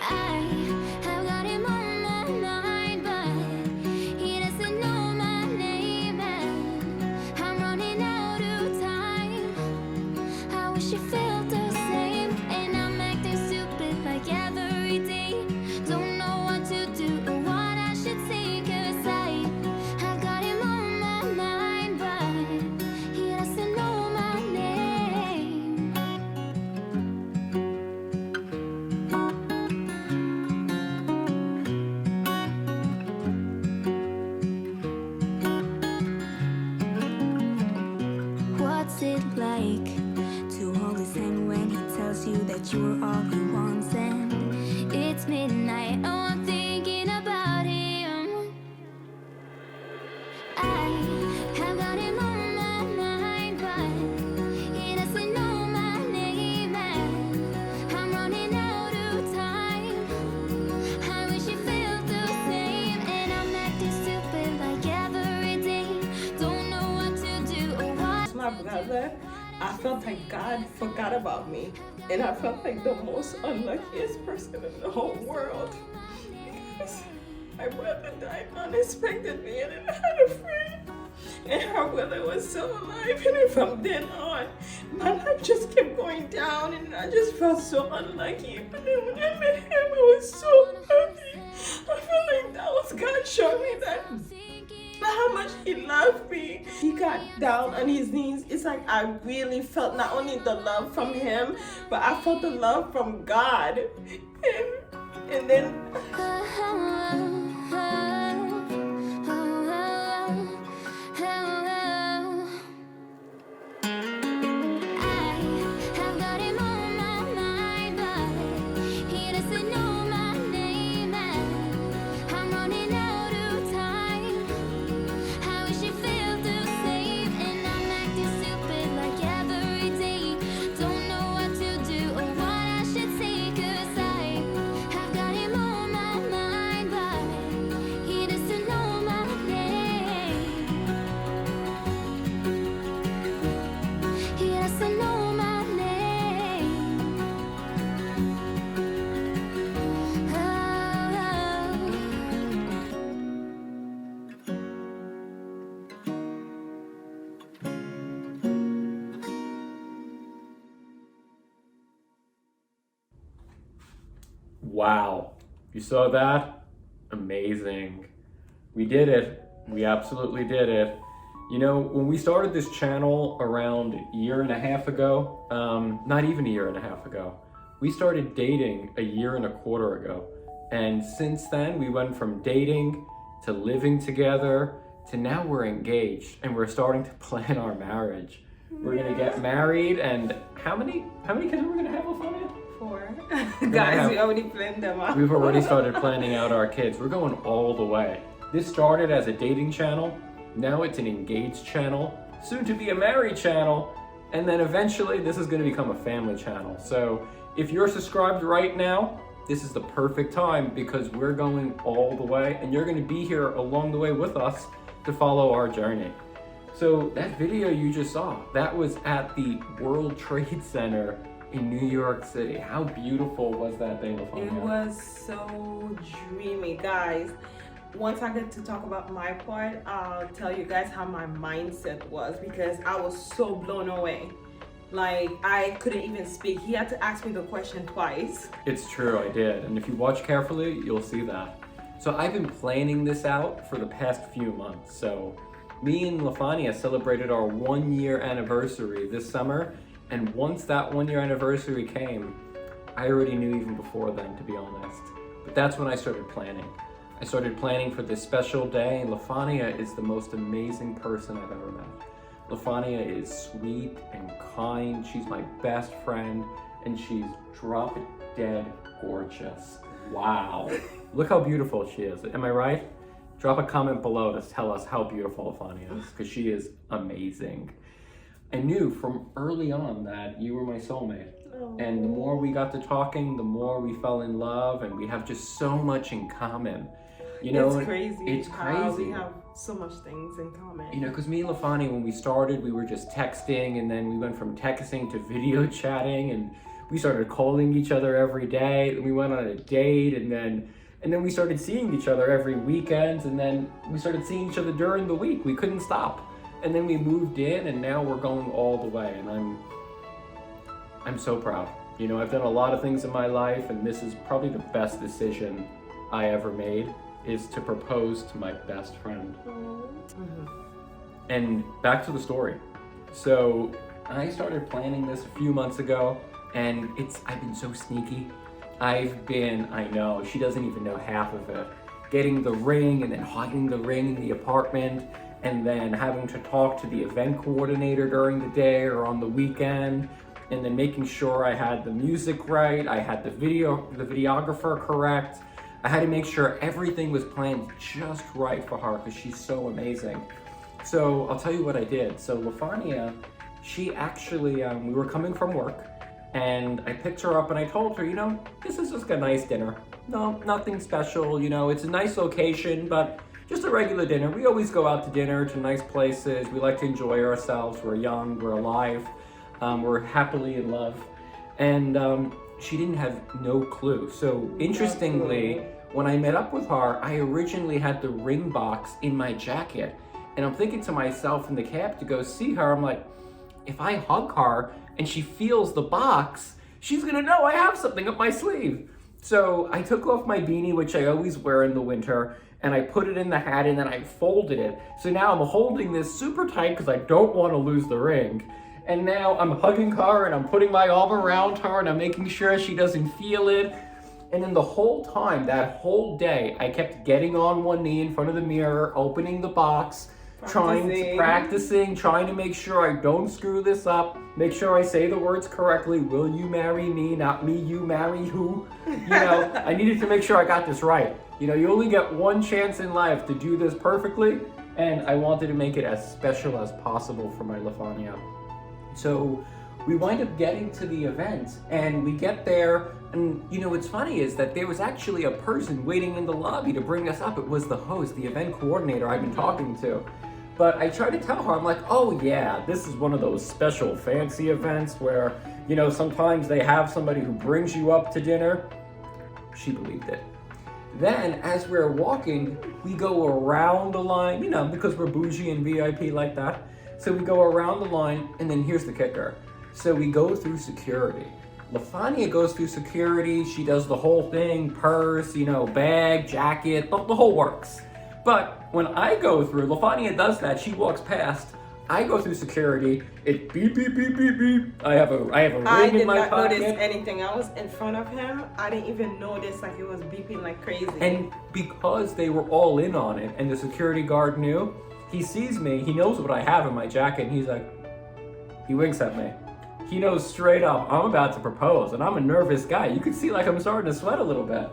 I have got him on my mind, but he doesn't know my name, and I'm running out of time. I wish he felt the same, and I'm acting stupid like every day. Don't know what to do or what I should say, 'cause I have got him on my mind, but he doesn't know my name. What's it like to hold his hand when he tells you that you're all he wants? And it's midnight, oh, I'm thinking about him. I have got him on my mind, but he doesn't know my name, and I'm running out of time. I wish he felt the same, and I'm acting stupid like every day. Don't know what to do or what. My brother, I felt like God forgot about me, and I felt like the most unluckiest person in the whole world because my brother died unexpectedly, and I had a friend, and her brother was still alive. And then from then on, my life just kept going down, and I just felt so unlucky. But then when I met him, I was so happy. I felt like that was God showing me that how much he loved me. He got down on his knees. It's like I really felt not only the love from him, but I felt the love from God. And then Wow, you saw that? Amazing. We did it. We absolutely did it. You know, when we started this channel around a year and a half ago, not even a year and a half ago, we started dating a year and a quarter ago. And since then, we went from dating to living together to now we're engaged and we're starting to plan our marriage. We're gonna get married, and how many kids are we gonna have, Lafania? 4 guys, we already planned them out. We've already started planning out our kids. We're going all the way. This started as a dating channel. Now it's an engaged channel, soon to be a married channel. And then eventually this is going to become a family channel. So if you're subscribed right now, this is the perfect time because we're going all the way and you're going to be here along the way with us to follow our journey. So that video you just saw, that was at the World Trade Center in New York City. How beautiful was that day, Lafania? It was so dreamy, guys. Once I get to talk about my part, I'll tell you guys how my mindset was because I was so blown away. Like, I couldn't even speak. He had to ask me the question twice. It's true, I did. And if you watch carefully, you'll see that. So I've been planning this out for the past few months. So me and Lafania celebrated our 1-year anniversary this summer. And once that 1-year anniversary came, I already knew even before then, to be honest. But that's when I started planning. I started planning for this special day, and Lafania is the most amazing person I've ever met. Lafania is sweet and kind. She's my best friend, and she's drop-dead gorgeous. Wow. Look how beautiful she is. Am I right? Drop a comment below to tell us how beautiful Lafania is, because she is amazing. I knew from early on that you were my soulmate. Oh. And the more we got to talking, the more we fell in love, and we have just so much in common. You know, it's crazy. It's crazy. We have so much things in common. You know, because me and Lafania, when we started, we were just texting, and then we went from texting to video chatting, and we started calling each other every day. We went on a date, and then we started seeing each other every weekend, and then we started seeing each other during the week. We couldn't stop. And then we moved in, and now we're going all the way, and I'm so proud. You know, I've done a lot of things in my life, and this is probably the best decision I ever made, is to propose to my best friend. And back to the story. So I started planning this a few months ago, and I've been so sneaky. I know, she doesn't even know half of it. Getting the ring and then hiding the ring in the apartment, and then having to talk to the event coordinator during the day or on the weekend, and then making sure I had the music right, I had the videographer correct. I had to make sure everything was planned just right for her because she's so amazing. So I'll tell you what I did. So Lafania, she actually, we were coming from work, and I picked her up and I told her, you know, this is just a nice dinner. No, nothing special, you know, it's a nice location, but just a regular dinner. We always go out to dinner to nice places. We like to enjoy ourselves. We're young, we're alive, we're happily in love. And she didn't have no clue. So interestingly, when I met up with her, I originally had the ring box in my jacket. And I'm thinking to myself in the cab to go see her, I'm like, if I hug her and she feels the box, she's gonna know I have something up my sleeve. So I took off my beanie, which I always wear in the winter, and I put it in the hat, and then I folded it. So now I'm holding this super tight because I don't want to lose the ring. And now I'm hugging her, and I'm putting my arm around her, and I'm making sure she doesn't feel it. And then the whole time, that whole day, I kept getting on one knee in front of the mirror, opening the box, practicing, trying to make sure I don't screw this up, make sure I say the words correctly. Will you marry me? Not me, you marry who? You know, I needed to make sure I got this right. You know, you only get one chance in life to do this perfectly, and I wanted to make it as special as possible for my Lafania. So we wind up getting to the event, and we get there, and you know what's funny is that there was actually a person waiting in the lobby to bring us up. It was the host, the event coordinator I've been talking to. But I tried to tell her, I'm like, oh yeah, this is one of those special fancy events where, you know, sometimes they have somebody who brings you up to dinner. She believed it. Then, as we're walking, we go around the line, you know, because we're bougie and VIP like that. So we go around the line, and then here's the kicker. So we go through security. Lafania goes through security, she does the whole thing, purse, you know, bag, jacket, the whole works. But when I go through, Lafania does that, she walks past, I go through security, it beep, beep, beep, beep, beep. I have a ring in my pocket. I did not notice anything. I was in front of him. I didn't even notice, like, it was beeping like crazy. And because they were all in on it, and the security guard knew, he sees me, he knows what I have in my jacket, and he's like, he winks at me. He knows straight up, I'm about to propose, and I'm a nervous guy. You can see like I'm starting to sweat a little bit.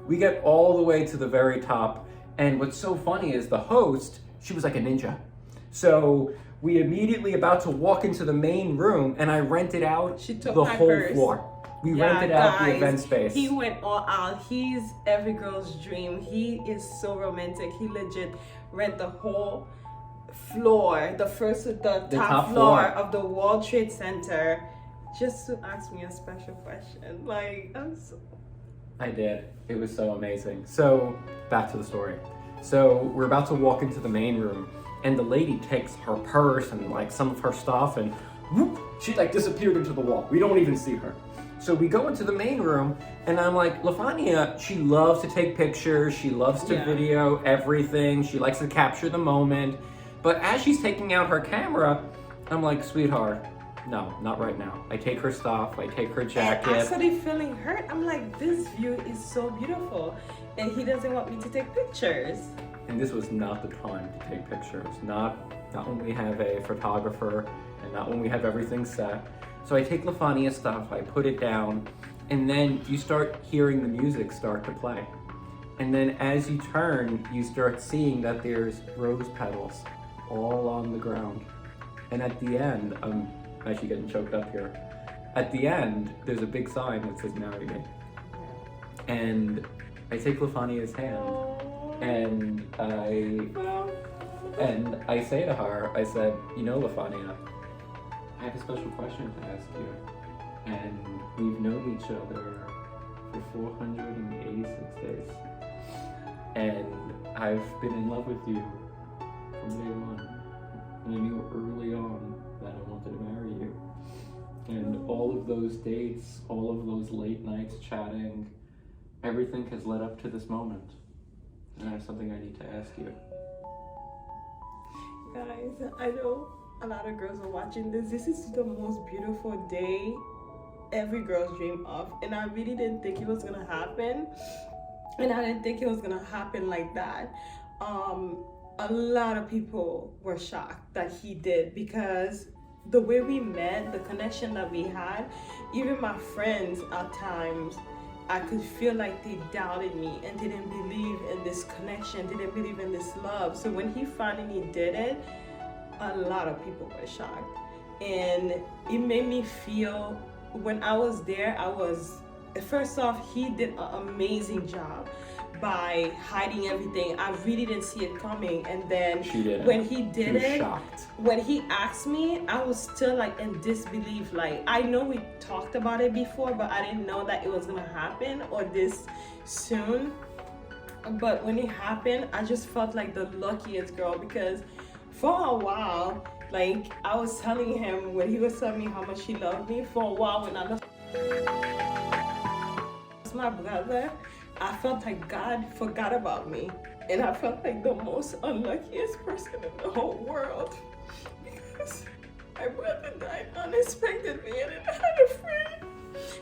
We get all the way to the very top, and what's so funny is the host, she was like a ninja. So we immediately about to walk into the main room, and I rented out the whole floor. We rented out the event space. He went all out. He's every girl's dream. He is so romantic. He legit rent the whole floor, the top floor of the World Trade Center, just to ask me a special question. Like, I did. It was so amazing. So back to the story. So we're about to walk into the main room, and the lady takes her purse and like some of her stuff, and whoop, she like disappeared into the wall. We don't even see her. So we go into the main room, and I'm like, Lafania, she loves to take pictures. She loves to video everything. She likes to capture the moment. But as she's taking out her camera, I'm like, sweetheart, no, not right now. I take her stuff, I take her jacket. And I started feeling hurt. I'm like, this view is so beautiful, and he doesn't want me to take pictures. And this was not the time to take pictures. Not when we have a photographer, and not when we have everything set. So I take Lafania's stuff, I put it down, and then you start hearing the music start to play. And then as you turn, you start seeing that there's rose petals all on the ground. And at the end, I'm actually getting choked up here. At the end, there's a big sign that says marry me. And I take Lafania's hand, and I say to her, I said, you know, Lafania, I have a special question to ask you. and we've known each other for 486 days. And I've been in love with you from day one. And I knew early on that I wanted to marry you. And all of those dates, all of those late nights chatting, everything has led up to this moment. And I have something I need to ask you. Guys, I know a lot of girls are watching this. This is the most beautiful day every girl's dream of. And I really didn't think it was gonna happen. And I didn't think it was gonna happen like that. A lot of people were shocked that he did, because the way we met, the connection that we had, even my friends at times, I could feel like they doubted me and didn't believe in this connection, didn't believe in this love. So when he finally did it, a lot of people were shocked. And it made me feel, when I was there, first off, he did an amazing job by hiding everything. I really didn't see it coming. And then when he did it, shocked. When he asked me, I was still like in disbelief. Like, I know we talked about it before, but I didn't know that it was gonna happen or this soon. But when it happened, I just felt like the luckiest girl, because for a while, like I was telling him, when he was telling me how much he loved me, for a while when I lost my brother, I felt like God forgot about me. And I felt like the most unluckiest person in the whole world, because my brother died unexpectedly and I had a friend,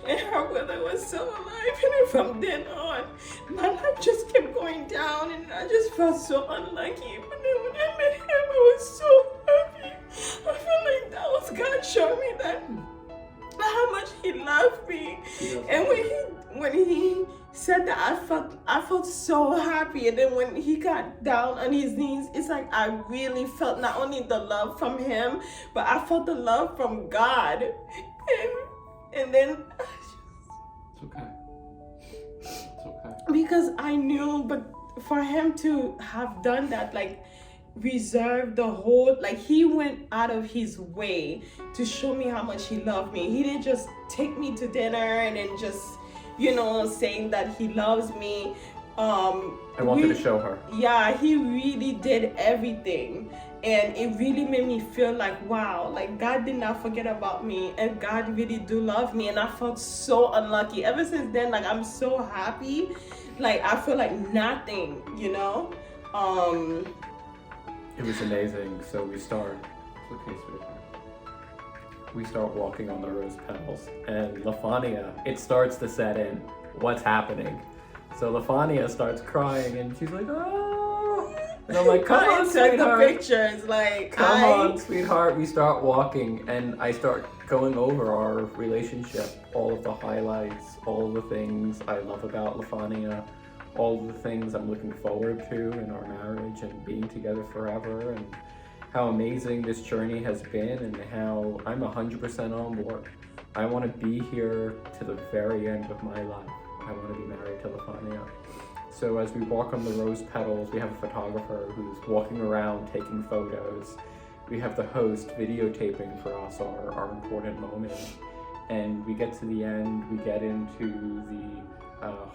and her brother was still alive. And from then on, my life just kept going down and I just felt so unlucky. But then when I met him, I was so happy. I felt like that was God showing me that how much he loved me. And when he said that, I felt so happy. And then when he got down on his knees, it's like I really felt not only the love from him, but I felt the love from God. And then it's okay. It's okay. Because I knew, but for him to have done that, like reserve the whole, like he went out of his way to show me how much he loved me. He didn't just take me to dinner and then just, saying that he loves me. I wanted to show her. Yeah, he really did everything. And it really made me feel like, wow, like God did not forget about me, and God really do love me. And I felt so unlucky. Ever since then, like I'm so happy. Like I feel like nothing, It was amazing. So we start, it's okay, sweetheart. We start walking on the rose petals, and Lafania, it starts to set in. What's happening? So Lafania starts crying, and she's like, oh. And I'm like, come on, sweetheart. The pictures, like, come on, sweetheart. We start walking, and I start going over our relationship, all of the highlights, all of the things I love about Lafania, all of the things I'm looking forward to in our marriage and being together forever, and how amazing this journey has been, and how I'm 100% on board. I want to be here to the very end of my life. I want to be married to Lafania. So as we walk on the rose petals, we have a photographer who's walking around taking photos. We have the host videotaping for us our important moment. And we get to the end, we get into the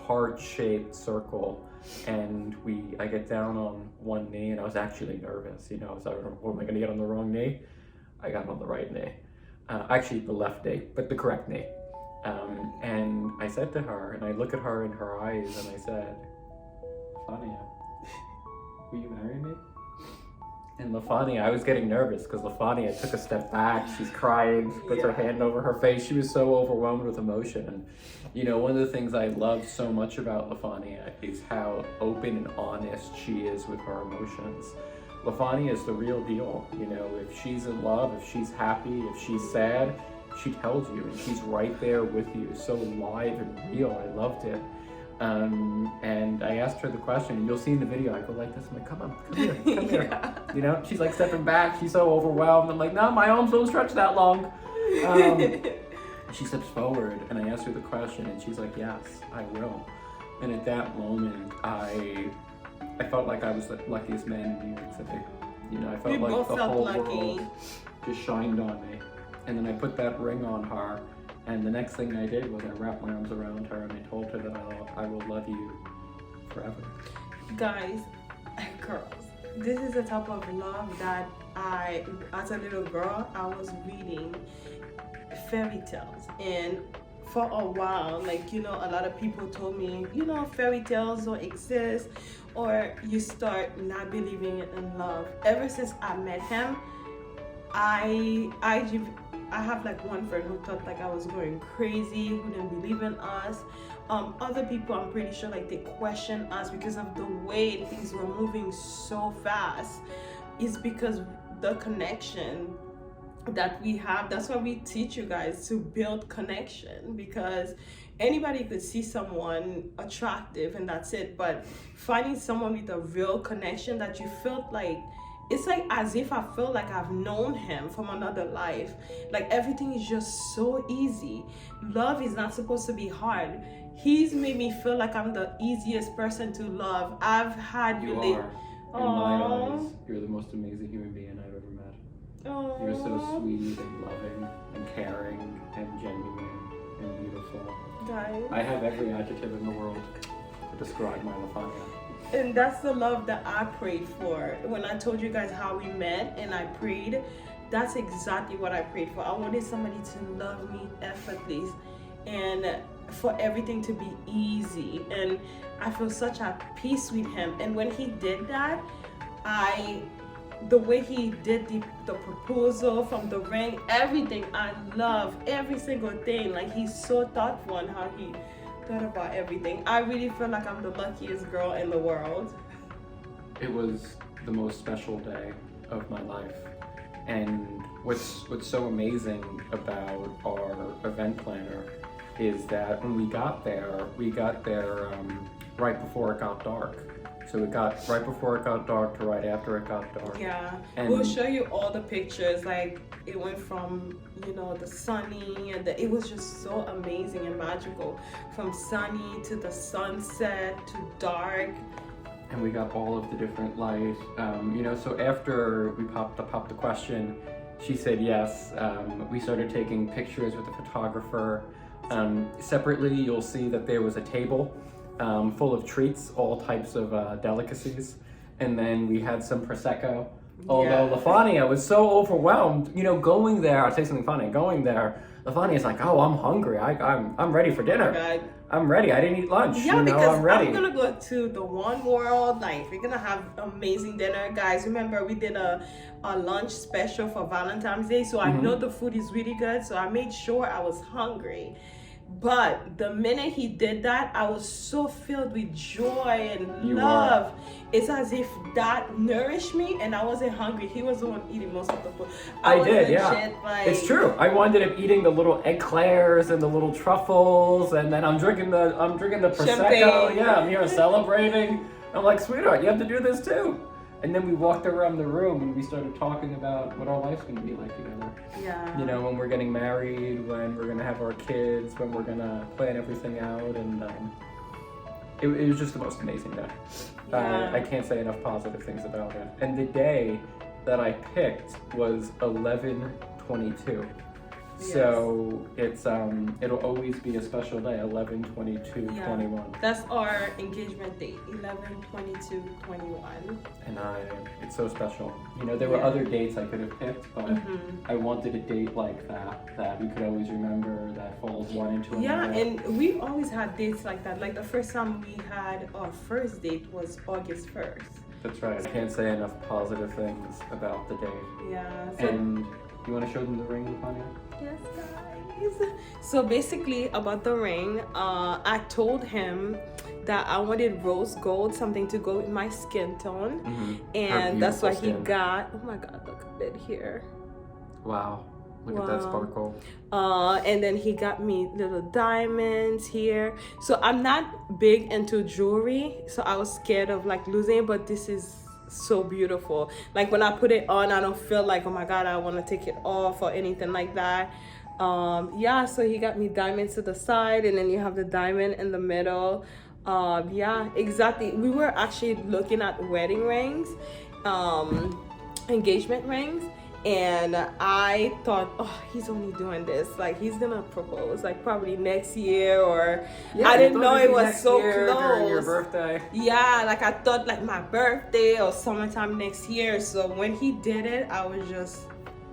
heart-shaped circle, and I get down on one knee, and I was actually nervous, so what am I gonna get on the wrong knee? I got on the right knee. Actually the left knee, but the correct knee. And I said to her, and I look at her in her eyes, and I said, Lafania, will you marry me? And Lafania, I was getting nervous because Lafania took a step back. She's crying, she puts her hand over her face. She was so overwhelmed with emotion. And one of the things I love so much about Lafania is how open and honest she is with her emotions. Lafania is the real deal. If she's in love, if she's happy, if she's sad, she tells you, and she's right there with you, so live and real. I loved it. And I asked her the question, and you'll see in the video, I go like this, I'm like, come here. She's like stepping back, she's so overwhelmed. I'm like, no, my arms don't stretch that long. She steps forward, and I asked her the question, and she's like, yes, I will. And at that moment, I felt like I was the luckiest man in New York City. I felt like the whole world just shined on me. And then I put that ring on her, And the next thing I did was I wrapped my arms around her and I told her that I will love you forever. Guys, girls, this is the type of love that as a little girl, I was reading fairy tales. And for a while, like, a lot of people told me, fairy tales don't exist, or you start not believing in love. Ever since I met him, I have like one friend who thought like I was going crazy, who didn't believe in us. Other people, I'm pretty sure, like they question us because of the way things were moving so fast. It's because the connection that we have. That's why we teach you guys to build connection, because anybody could see someone attractive and that's it, but finding someone with a real connection that you felt like, it's like as if I feel like I've known him from another life. Like everything is just so easy. Love is not supposed to be hard. He's made me feel like I'm the easiest person to love. I've had You are, in my eyes, you're the most amazing human being I've ever met. Aww. You're so sweet and loving and caring and genuine and beautiful. Guys. I have every adjective in the world to describe my Lafania. And that's the love that I prayed for. When I told you guys how we met and I prayed, that's exactly what I prayed for. I wanted somebody to love me effortlessly and for everything to be easy. And I feel such at peace with him. And when he did that, the way he did the proposal, from the ring, everything, I love every single thing. Like, he's so thoughtful on how he thought about everything. I really feel like I'm the luckiest girl in the world. It was the most special day of my life. And what's so amazing about our event planner is that when we got there right before it got dark. So we got right before it got dark to right after it got dark. Yeah, and we'll show you all the pictures. Like, it went from, the sunny, and it was just so amazing and magical. From sunny to the sunset to dark. And we got all of the different lights. So after we popped the question, she said yes. We started taking pictures with the photographer. Separately, you'll see that there was a table full of treats, all types of delicacies. And then we had some Prosecco. Although Lafania was so overwhelmed, going there, I'll tell you something funny, going there, Lafania's like, oh, I'm hungry, I'm ready for dinner. God. I'm ready, I didn't eat lunch, Because I'm ready. I'm gonna go to the One World, like, we're gonna have amazing dinner. Guys, remember we did a lunch special for Valentine's Day, so I know the food is really good, so I made sure I was hungry. But the minute he did that, I was so filled with joy and love. It's as if that nourished me and I wasn't hungry. He was the one eating most of the food. I did, yeah. Like, it's true. I wound up eating the little eclairs and the little truffles, and then I'm drinking the Prosecco. Champagne. Yeah, I'm here celebrating. I'm like, sweetheart, you have to do this too. And then we walked around the room and we started talking about what our life's going to be like together. Yeah. When we're getting married, when we're going to have our kids, when we're going to plan everything out. And it was just the most amazing day. Yeah. I can't say enough positive things about it. And the day that I picked was 11/22. Yes. So it's it'll always be a special day, 11/22/21. That's our engagement date, 11/22/21. And it's so special. There were other dates I could have picked, but I wanted a date like that we could always remember, that falls one into another. Yeah, and we've always had dates like that. Like, the first time we had our first date was August 1st. That's right. I can't say enough positive things about the date. Yeah. And you want to show them the ring, Lafania? Yes, guys. So basically, about the ring, I told him that I wanted rose gold, something to go with my skin tone, and that's what he got. Oh my God, look at it here. Wow, look at that sparkle. And then he got me little diamonds here. So I'm not big into jewelry, so I was scared of like losing it, but this is so beautiful. Like, when I put it on, I don't feel like, oh my God, I want to take it off or anything like that. So he got me diamonds to the side, and then you have the diamond in the middle. Exactly. We were actually looking at wedding rings, engagement rings, And I thought, oh, he's only doing this, like he's gonna propose like probably next year, or Yeah, I you didn't thought know it'd it be was next so year during your close. birthday. Yeah, like I thought like my birthday or summertime next year. So when he did it, I was just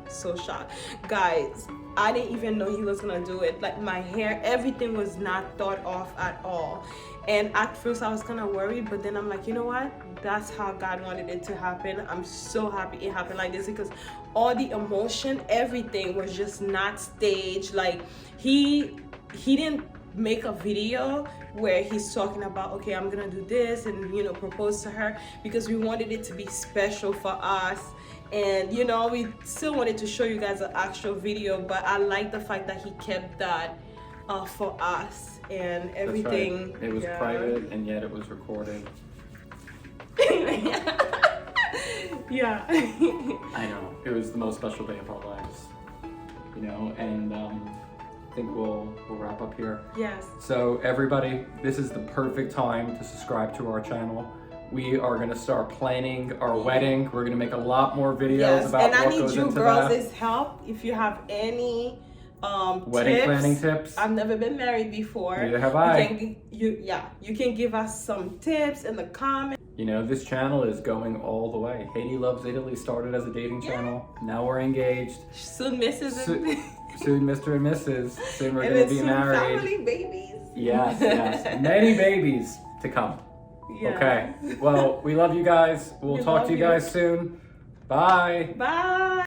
so shocked. Guys, I didn't even know he was gonna do it. Like my hair, everything was not thought of at all. And at first I was kind of worried, but then I'm like, you know what? That's how God wanted it to happen. I'm so happy it happened like this, because all the emotion, everything was just not staged. Like he didn't make a video where he's talking about, okay, I'm gonna do this and, you know, propose to her, because we wanted it to be special for us. And, you know, we still wanted to show you guys an actual video, but I like the fact that he kept that for us and everything. That's right. It was private, and yet it was recorded. Yeah. I know. It was the most special day of our lives, you know, and I think we'll wrap up here. Yes. So everybody, this is the perfect time to subscribe to our channel. We are going to start planning our wedding. We're going to make a lot more videos Yes, about and I what need goes you into girls' that. help if you have any Wedding tips. planning tips. I've never been married before. Neither have I. You can give us some tips in the comments. You know, this channel is going all the way. Haiti Loves Italy started as a dating channel. Now we're engaged. Soon, Mrs. Soon, Mr. and Mrs. Soon we're and going to then be soon married. family babies. Yes, yes. Many babies to come. Yeah. Okay. Well, we love you guys. We'll We talk love to you you. guys soon. Bye. Bye.